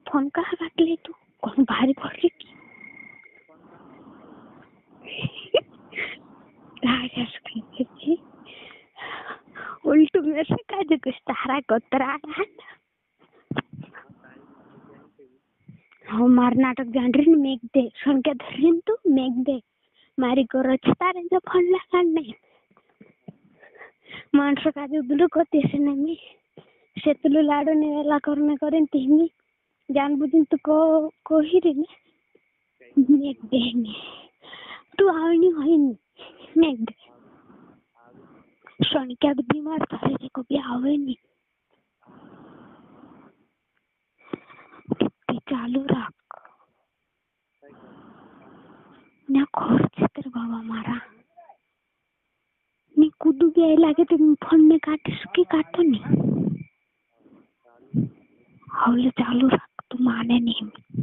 Phone कहा काटले तू? कोण भारी पडली की? उल्टू मेरे से का जो कुछ तारा कोतरा हो मार नाटक जान रही मेघ दे सुन के धरिन तू मेघ दे मारी को रचता रे जो फोन लगा नहीं मानस का जो दुलु को तेसे नहीं शेतलू लाडो ने वेला करने करें तीमी जान बुझिन तू को ही रे मेघ दे तू आवनी होइनी मेघ दे सुन के बीमार था को भी आवे नहीं चालू रख ना खोर तर बाबा मारा नी कुदू गया लागे तो फोन में काटे सुखी काटो नहीं हवले चालू रख तू माने नहीं